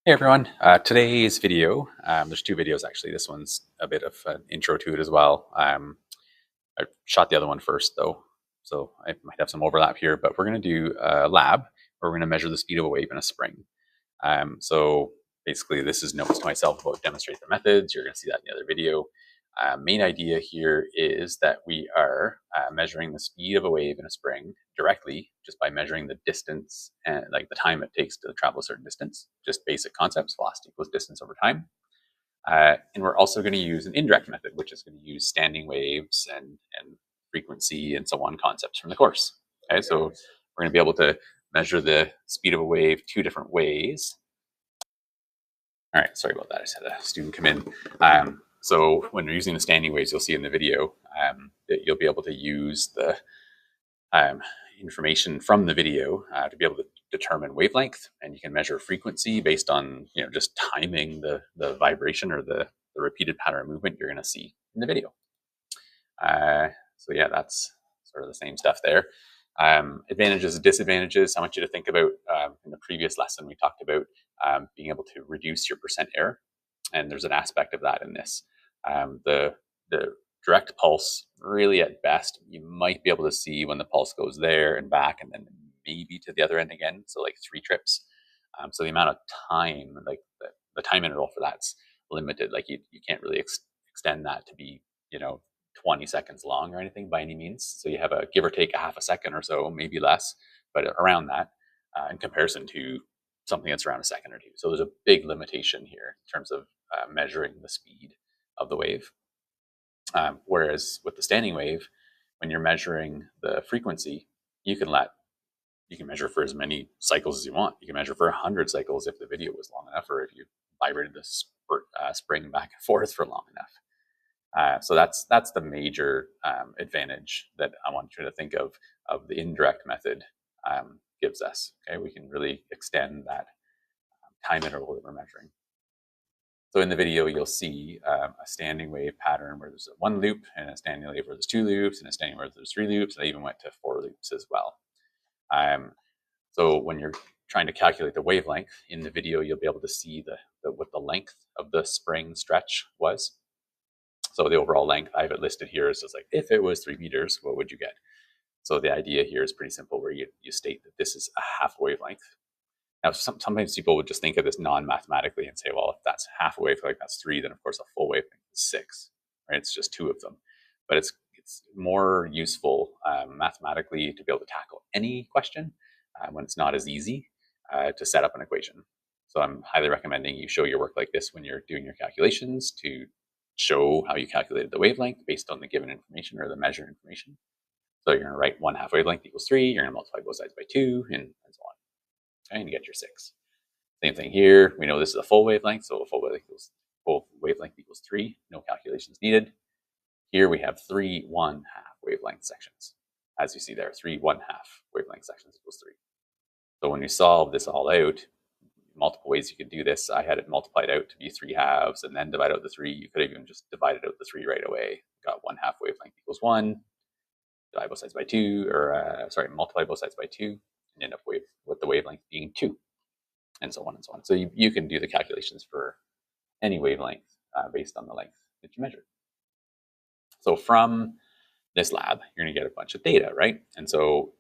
Hey everyone, today's video, there's two videos actually. This one's a bit of an intro to it as well. I shot the other one first though, so I might have some overlap here, but we're going to do a lab where we're going to measure the speed of a wave in a spring. So basically this is notes to myself about demonstrate the methods. You're going to see that in the other video. Main idea here is that we are measuring the speed of a wave in a spring directly just by measuring the distance and like the time it takes to travel a certain distance. Just basic concepts, velocity equals distance over time. And we're also going to use an indirect method, which is going to use standing waves and frequency and so on concepts from the course. Okay, so we're going to be able to measure the speed of a wave two different ways. All right, sorry about that. I just had a student come in. So when you're using the standing waves, you'll see in the video that you'll be able to use the information from the video to be able to determine wavelength, and you can measure frequency based on just timing the vibration or the repeated pattern of movement you're going to see in the video. So yeah, that's sort of the same stuff there. Advantages and disadvantages. I want you to think about in the previous lesson we talked about being able to reduce your percent error, and there's an aspect of that in this. The direct pulse, really at best, you might be able to see when the pulse goes there and back and then maybe to the other end again. So like 3 trips. So the amount of time, like the time interval for that's limited. Like you can't really extend that to be, 20 seconds long or anything by any means. So you have a give or take a half a second or so, maybe less, but around that in comparison to something that's around a second or two. So there's a big limitation here in terms of measuring the speed of the wave. Whereas with the standing wave, when you're measuring the frequency, you can measure for as many cycles as you want. You can measure for 100 cycles if the video was long enough, or if you vibrated the spring back and forth for long enough. So that's the major advantage that I want you to think of the indirect method gives us. Okay, we can really extend that time interval that we're measuring. So in the video, you'll see a standing wave pattern where there's one loop, and a standing wave where there's 2 loops, and a standing wave where there's 3 loops, and I even went to 4 loops as well. So when you're trying to calculate the wavelength in the video, you'll be able to see what the length of the spring stretch was. So the overall length, I have it listed here as just like, if it was 3 meters, what would you get? So the idea here is pretty simple, where you state that this is a half wavelength. Now, sometimes people would just think of this non-mathematically and say, well, if that's half a wavelength, that's 3, then of course a full wavelength is 6, right? It's just 2 of them. But it's more useful mathematically to be able to tackle any question when it's not as easy to set up an equation. So I'm highly recommending you show your work like this when you're doing your calculations, to show how you calculated the wavelength based on the given information or the measured information. So you're going to write 1/2 wavelength equals 3, you're going to multiply both sides by 2, and so on. Okay, and you get your 6. Same thing here. We know this is a full wavelength, so a full wavelength equals 3. No calculations needed. Here we have 3 1/2 wavelength sections. As you see there, 3 1/2 wavelength sections equals 3. So when you solve this all out, multiple ways you could do this. I had it multiplied out to be 3 halves and then divide out the 3. You could have even just divided out the 3 right away. Got 1/2 wavelength equals 1. Divide both sides by 2, or multiply both sides by 2, and end up with the wavelength being 2, and so on and so on. So you can do the calculations for any wavelength based on the length that you measure. So from this lab, you're going to get a bunch of data, right? And so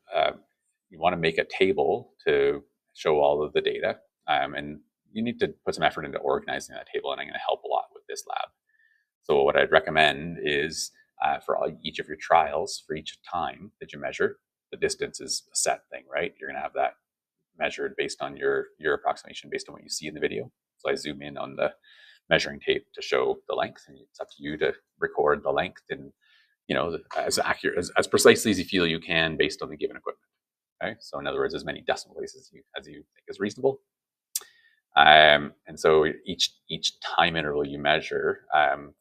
you want to make a table to show all of the data, and you need to put some effort into organizing that table, and I'm going to help a lot with this lab. So what I'd recommend is for each of your trials, for each time that you measure, the distance is a set thing, right? You're going to have that measured based on your approximation, based on what you see in the video. So I zoom in on the measuring tape to show the length, and it's up to you to record the length and as accurate as precisely as you feel you can based on the given equipment. Okay, so in other words, as many decimal places as you think is reasonable. And so each time interval you measure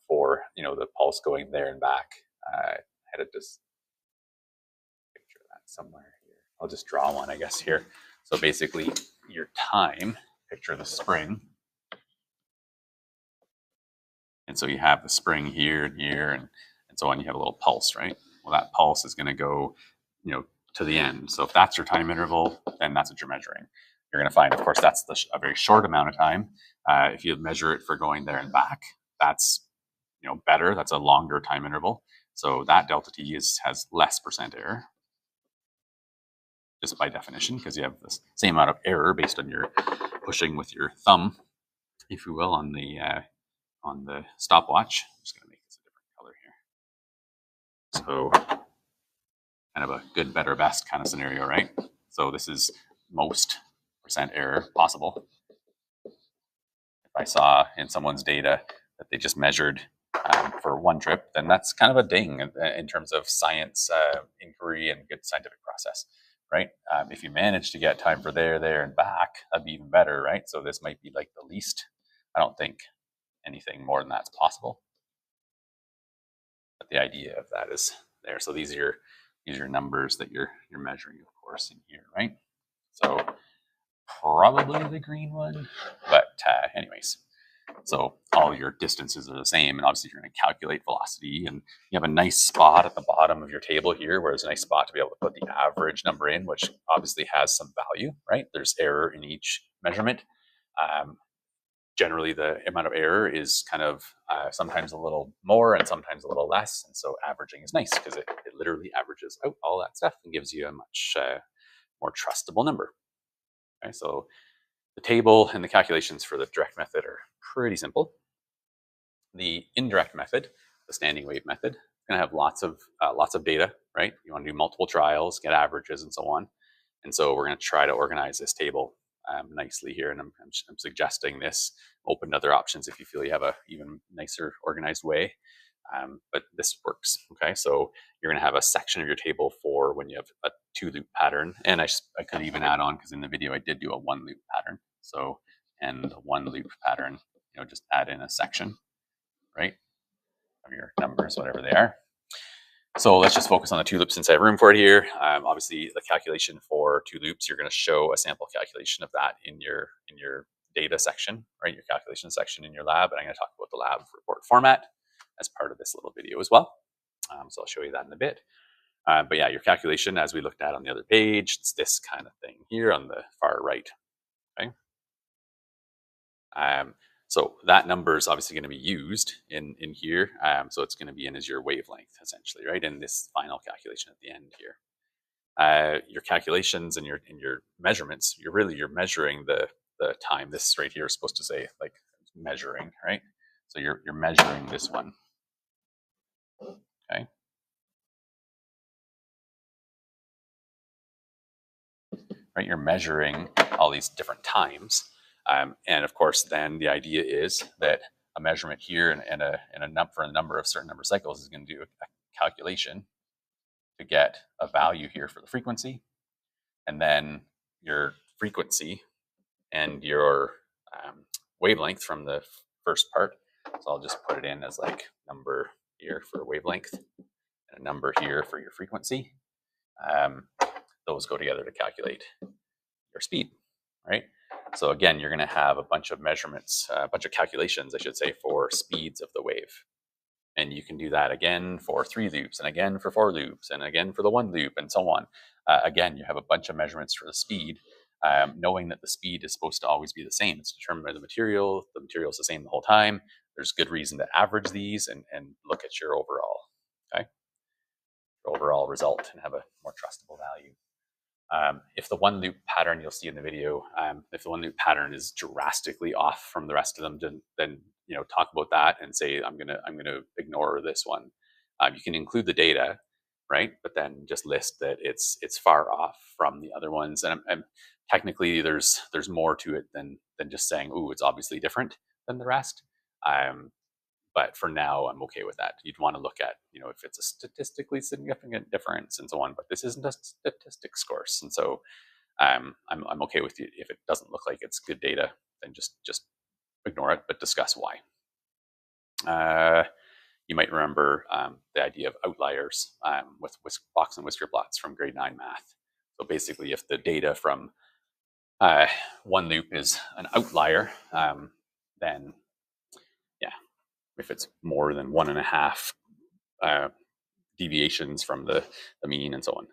for the pulse going there and back, I had to just picture that somewhere here. I'll just draw one, I guess, here. So basically, your time, picture the spring, and so you have the spring here and here and so on. You have a little pulse, right? Well, that pulse is going to go, to the end. So if that's your time interval, then that's what you're measuring. you're going to find, of course, that's a very short amount of time. If you measure it for going there and back, that's better. That's a longer time interval. So that delta t has less percent error, just by definition, because you have the same amount of error based on your pushing with your thumb, if you will, on the stopwatch. I'm just going to make this a different color here. So kind of a good, better, best kind of scenario, right? So this is most percent error possible. If I saw in someone's data that they just measured for one trip, then that's kind of a ding in terms of science inquiry and good scientific process, right? If you manage to get time for there, and back, that'd be even better, right? So this might be like the least. I don't think anything more than that's possible. But the idea of that is there. So these are your numbers that you're measuring, of course, in here, right? So probably the green one, but anyways. So all your distances are the same, and obviously you're going to calculate velocity, and you have a nice spot at the bottom of your table here where there's a nice spot to be able to put the average number in, which obviously has some value, right? There's error in each measurement. Generally, the amount of error is kind of sometimes a little more and sometimes a little less, and so averaging is nice because it literally averages out all that stuff and gives you a much more trustable number. Okay, so the table and the calculations for the direct method are pretty simple. The indirect method, the standing wave method, is going to have lots of data, right? You want to do multiple trials, get averages, and so on. And so we're going to try to organize this table nicely here, and I'm suggesting this. Open to other options if you feel you have a even nicer organized way. But this works. Okay, so you're going to have a section of your table for when you have a 2-loop pattern, and I could even add on, because in the video I did do a 1-loop pattern. So, and the 1-loop pattern, just add in a section, right, of your numbers, whatever they are. So let's just focus on the 2 loops since I have room for it here. Obviously, the calculation for 2 loops, you're going to show a sample calculation of that in your data section, right? Your calculation section in your lab, and I'm going to talk about the lab report format as part of this little video as well. So I'll show you that in a bit. But yeah, your calculation, as we looked at on the other page, it's this kind of thing here on the far right. Okay. So that number is obviously going to be used in here. So it's going to be in as your wavelength, essentially, right? In this final calculation at the end here. Your calculations and your measurements, you're measuring the time. This right here is supposed to say like measuring, right? So you're measuring this one. Okay. Right, you're measuring all these different times, and of course, then the idea is that a measurement here and for a certain number of cycles is going to do a calculation to get a value here for the frequency, and then your frequency and your wavelength from the first part. So I'll just put it in as like number here for wavelength and a number here for your frequency. Those go together to calculate your speed, right? So again, you're going to have a bunch of measurements, a bunch of calculations, I should say, for speeds of the wave. And you can do that again for 3 loops, and again for 4 loops, and again for the 1 loop, and so on. Again, you have a bunch of measurements for the speed, knowing that the speed is supposed to always be the same. It's determined by the material. The material is the same the whole time. There's good reason to average these and look at your overall, okay, your overall result, and have a more trustable value. If the 1 loop pattern you'll see in the video, if the 1 loop pattern is drastically off from the rest of them, then talk about that and say I'm gonna ignore this one. You can include the data, right? But then just list that it's far off from the other ones. And technically there's more to it than just saying, ooh, it's obviously different than the rest. But for now, I'm okay with that. You'd want to look at, if it's a statistically significant difference and so on, but this isn't a statistics course. And so I'm okay with it. If it doesn't look like it's good data, then just ignore it, but discuss why. You might remember the idea of outliers with box and whisker plots from grade 9 math. So basically, if the data from 1 loop is an outlier, then if it's more than 1.5 deviations from the mean and so on,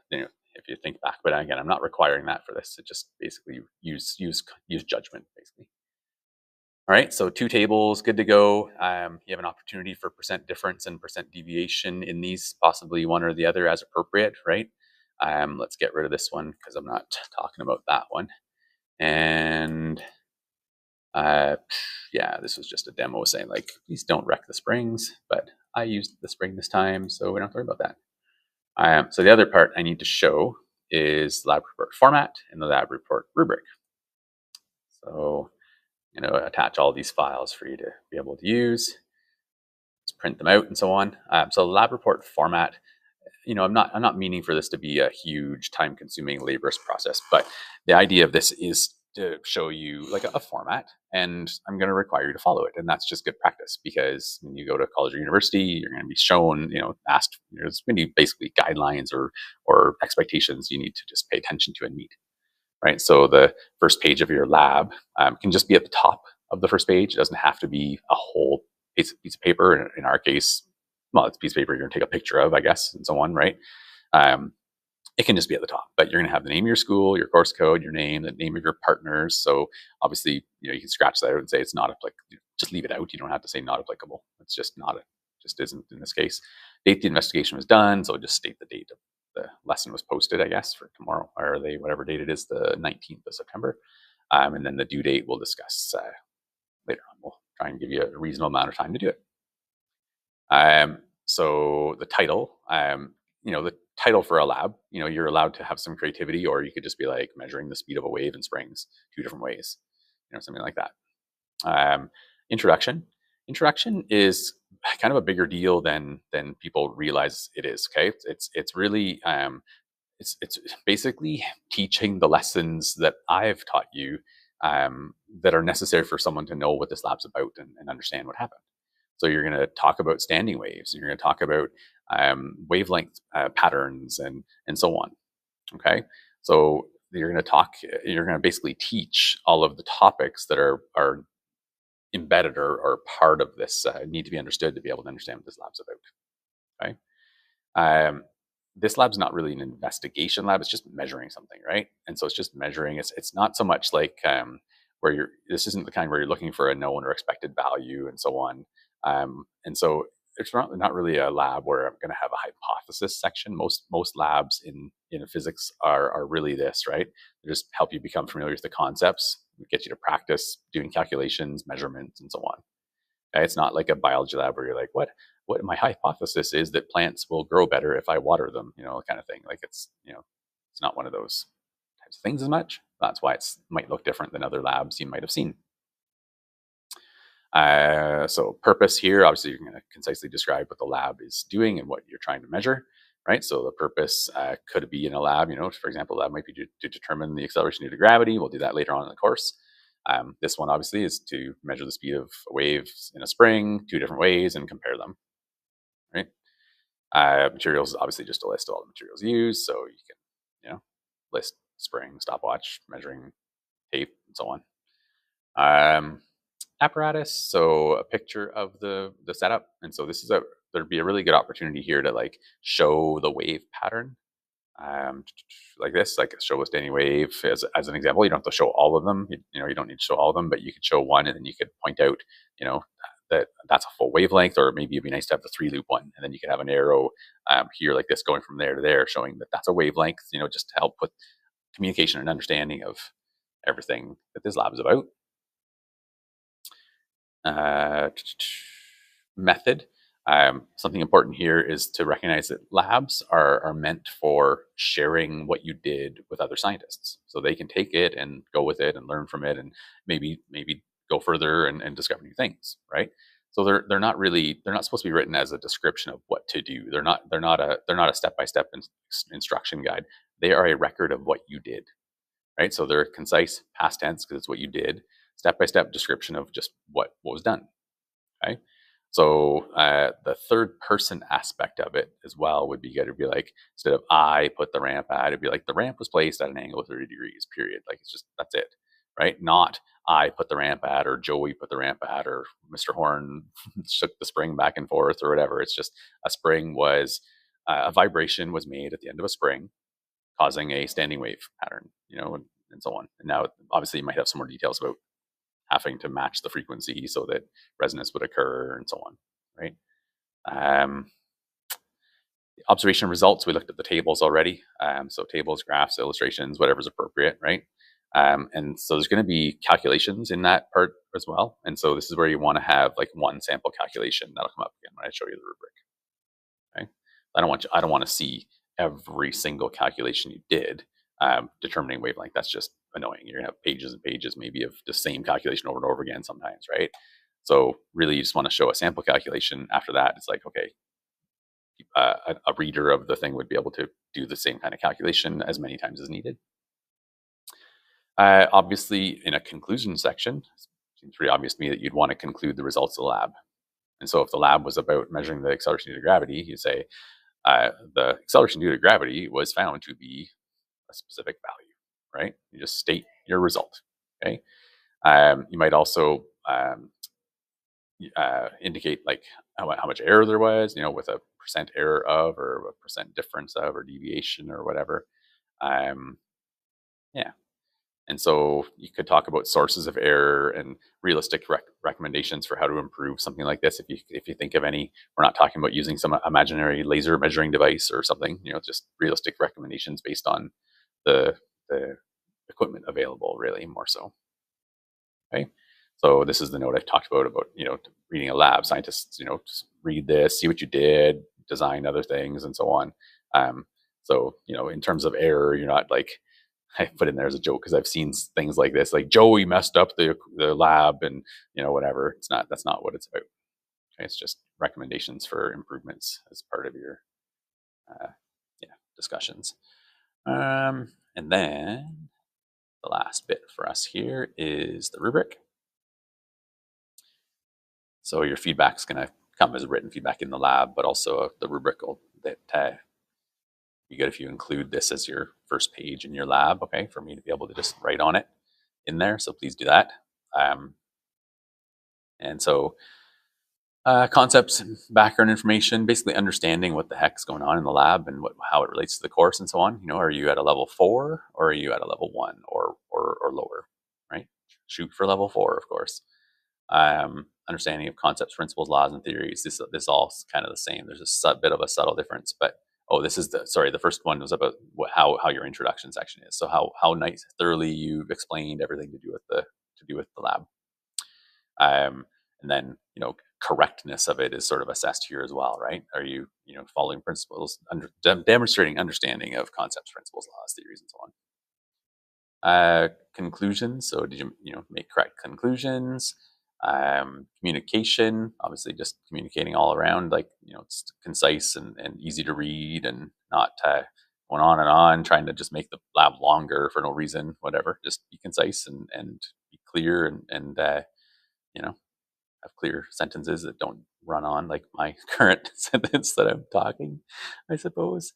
if you think back. But again, I'm not requiring that for this. It just basically use judgment, basically. All right, so 2 tables, good to go. You have an opportunity for percent difference and percent deviation in these, possibly one or the other as appropriate, right? Let's get rid of this one because I'm not talking about that one. And yeah, this was just a demo saying like, please don't wreck the springs, but I used the spring this time, so we don't have to worry about that. So the other part I need to show is lab report format and the lab report rubric. So attach all these files for you to be able to use. Let's print them out and so on. So lab report format, I'm not meaning for this to be a huge time-consuming, laborious process, but the idea of this is to show you like a format, and I'm going to require you to follow it, and that's just good practice because when you go to college or university, you're going to be shown, asked. There's going to be basically guidelines or expectations you need to just pay attention to and meet. Right. So the first page of your lab can just be at the top of the first page. It doesn't have to be a whole piece of paper. In our case, well, it's a piece of paper you're going to take a picture of, I guess, and so on, right? It can just be at the top, but you're going to have the name of your school, your course code, your name, the name of your partners. So obviously, you can scratch that out and say it's not applicable. Just leave it out. You don't have to say not applicable. It's just not it. Just isn't in this case. Date the investigation was done. So just state the date of the lesson was posted, I guess, for tomorrow, or whatever date it is, the 19th of September. And then the due date we'll discuss later on. We'll try and give you a reasonable amount of time to do it. So the title, the title for a lab, you're allowed to have some creativity, or you could just be like measuring the speed of a wave in springs 2 different ways, something like that. Introduction is kind of a bigger deal than people realize it is. Okay, it's really it's basically teaching the lessons that I've taught you that are necessary for someone to know what this lab's about and understand what happened. So you're going to talk about standing waves. You're going to talk about wavelength patterns and so on. Okay, so you're going to basically teach all of the topics that are embedded or part of this need to be understood to be able to understand what this lab's about. Okay. This lab's not really an investigation lab. It's just measuring something, right? And so it's just measuring. It's not so much like this isn't the kind where you're looking for a known or expected value and so on. And so it's not really a lab where I'm going to have a hypothesis section. Most labs in physics are really this, right? They just help you become familiar with the concepts, get you to practice doing calculations, measurements, and so on. Okay? It's not like a biology lab where you're like, what my hypothesis is that plants will grow better if I water them, kind of thing. Like it's not one of those types of things as much. That's why it might look different than other labs you might have seen. So purpose here, obviously you're going to concisely describe what the lab is doing and what you're trying to measure, right? So the purpose could be in a lab, for example, that might be to determine the acceleration due to gravity. We'll do that later on in the course. This one obviously is to measure the speed of waves in a spring 2 different ways and compare them, right? Materials is obviously just a list of all the materials used. So you can, list spring, stopwatch, measuring tape, and so on. Apparatus, so a picture of the setup. And so this is there'd be a really good opportunity here to like show the wave pattern. Like this, like show a standing wave as an example. You don't have to show all of them. You don't need to show all of them, but you could show one, and then you could point out, that's a full wavelength, or maybe it'd be nice to have the 3-loop one, and then you could have an arrow here like this going from there to there, showing that that's a wavelength. Just to help with communication and understanding of everything that this lab is about. Method. Something important here is to recognize that labs are meant for sharing what you did with other scientists, so they can take it and go with it and learn from it, and maybe go further and discover new things, right? So they're not supposed to be written as a description of what to do. They're not a step-by-step instruction guide. They are a record of what you did, right? So they're concise past tense because it's what you did, step-by-step description of just what was done. Okay. So the third person aspect of it as well would be good. It'd be like, instead of I put the ramp at, it'd be like the ramp was placed at an angle of 30 degrees, period. Like it's just, that's it, right? Not I put the ramp at, or Joey put the ramp at, or Mr. Horn shook the spring back and forth, or whatever. It's just a vibration was made at the end of a spring, causing a standing wave pattern, and so on. And now, obviously, you might have some more details about having to match the frequency so that resonance would occur and so on, right? Observation results, we looked at the tables already. So tables, graphs, illustrations, whatever's appropriate, right? And so there's going to be calculations in that part as well. And so this is where you want to have like one sample calculation that'll come up again when I show you the rubric. Okay. I don't want to see every single calculation you did determining wavelength. That's just annoying. You're gonna have pages and pages maybe of the same calculation over and over again sometimes, right? So really you just want to show a sample calculation. After that, it's like, okay, a reader of the thing would be able to do the same kind of calculation as many times as needed. Obviously, in a conclusion section, it seems pretty obvious to me that you'd want to conclude the results of the lab. And so if the lab was about measuring the acceleration due to gravity, you say the acceleration due to gravity was found to be a specific value, right? You just state your result, okay? You might also indicate like how much error there was, with a percent error of, or a percent difference of, or deviation or whatever. Yeah. And so you could talk about sources of error and realistic recommendations for how to improve something like this. If you think of any, we're not talking about using some imaginary laser measuring device or something, just realistic recommendations based on the equipment available, really, more so. Okay. So this is the note I talked about, reading a lab. Scientists, just read this, see what you did, design other things, and so on. So, in terms of error, you're not like, I put in there as a joke because I've seen things like this, like Joey messed up the lab and, whatever. That's not what it's about. Okay. It's just recommendations for improvements as part of your, discussions. And then the last bit for us here is the rubric. So your feedback's going to come as written feedback in the lab, but also the rubric will be good if you include this as your first page in your lab, okay, for me to be able to just write on it in there. So please do that. And so concepts, background information, basically understanding what the heck's going on in the lab and how it relates to the course and so on. Are you at a level 4 or are you at a level 1 or lower, right? Shoot for level 4, of course. Understanding of concepts, principles, laws, and theories. This all kind of the same. There's a bit of a subtle difference, but this is the first one was about how your introduction section is. So how nice, thoroughly you've explained everything to do with the lab. And then correctness of it is sort of assessed here as well, right? Are you following principles, demonstrating understanding of concepts, principles, laws, theories, and so on. Conclusions. So did you make correct conclusions? Communication, obviously just communicating all around, like it's concise and easy to read and not going on and on trying to just make the lab longer for no reason, whatever. Just be concise and be clear and have clear sentences that don't run on like my current sentence that I'm talking, I suppose.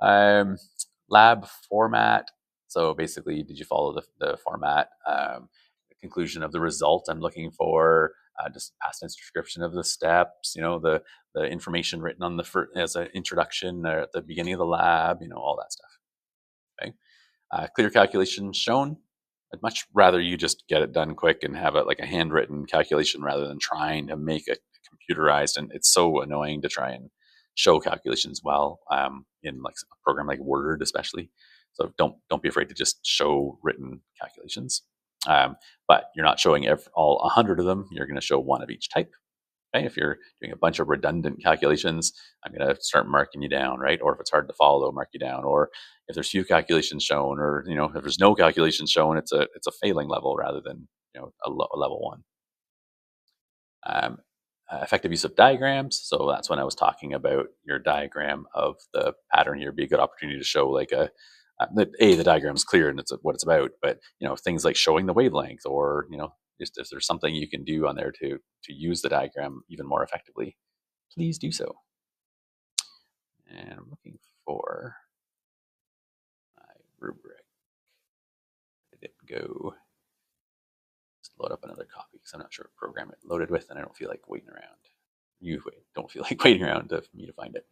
Lab format. So basically, did you follow the format? The conclusion of the result I'm looking for, just past description of the steps, the information written on as an introduction at the beginning of the lab, all that stuff. Okay. Clear calculations shown. I'd much rather you just get it done quick and have it like a handwritten calculation rather than trying to make it computerized. And it's so annoying to try and show calculations well in like a program like Word, especially. So don't be afraid to just show written calculations. But you're not showing all 100 of them. You're going to show one of each type. Okay, if you're doing a bunch of redundant calculations, I'm going to start marking you down, right? Or if it's hard to follow, mark you down. Or if there's few calculations shown, or if there's no calculations shown, it's a failing level rather than a level 1. Effective use of diagrams. So that's when I was talking about your diagram of the pattern here. Be a good opportunity to show like the diagram is clear and it's what it's about, but things like showing the wavelength or just if there's something you can do on there to use the diagram even more effectively, please do so. And I'm looking for my rubric. Did it go? Just load up another copy because I'm not sure what program it loaded with, and I don't feel like waiting around. You don't feel like waiting around for me to find it.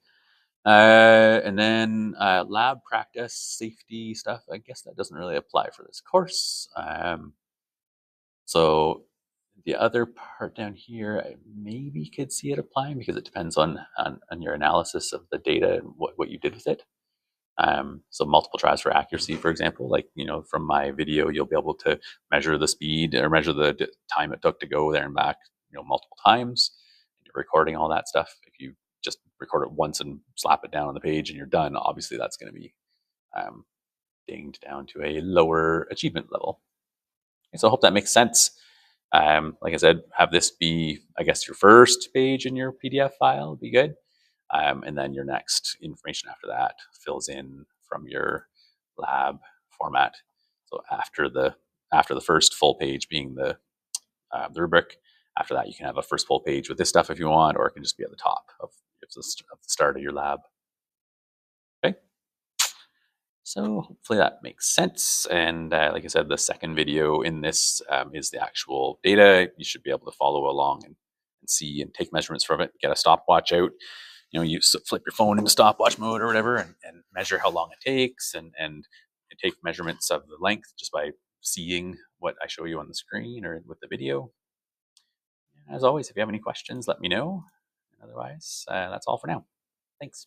And then lab practice, safety stuff. I guess that doesn't really apply for this course. So the other part down here, I maybe could see it applying because it depends on your analysis of the data and what you did with it. So multiple tries for accuracy, for example, like, from my video, you'll be able to measure the speed or measure the time it took to go there and back, multiple times. You're recording all that stuff. If you just record it once and slap it down on the page and you're done, obviously that's going to be um, dinged down to a lower achievement level. And so I hope that makes sense. Like I said, have this be, I guess, your first page in your PDF file would be good. And then your next information after that fills in from your lab format. So after the first full page being the rubric, after that you can have a first full page with this stuff if you want, or it can just be at the top of the start of your lab. Okay. So hopefully that makes sense. And like I said, the second video in this is the actual data. You should be able to follow along and see and take measurements from it. Get a stopwatch out. You flip your phone into stopwatch mode or whatever, and measure how long it takes, and take measurements of the length just by seeing what I show you on the screen or with the video. As always, if you have any questions, let me know. Otherwise, that's all for now. Thanks.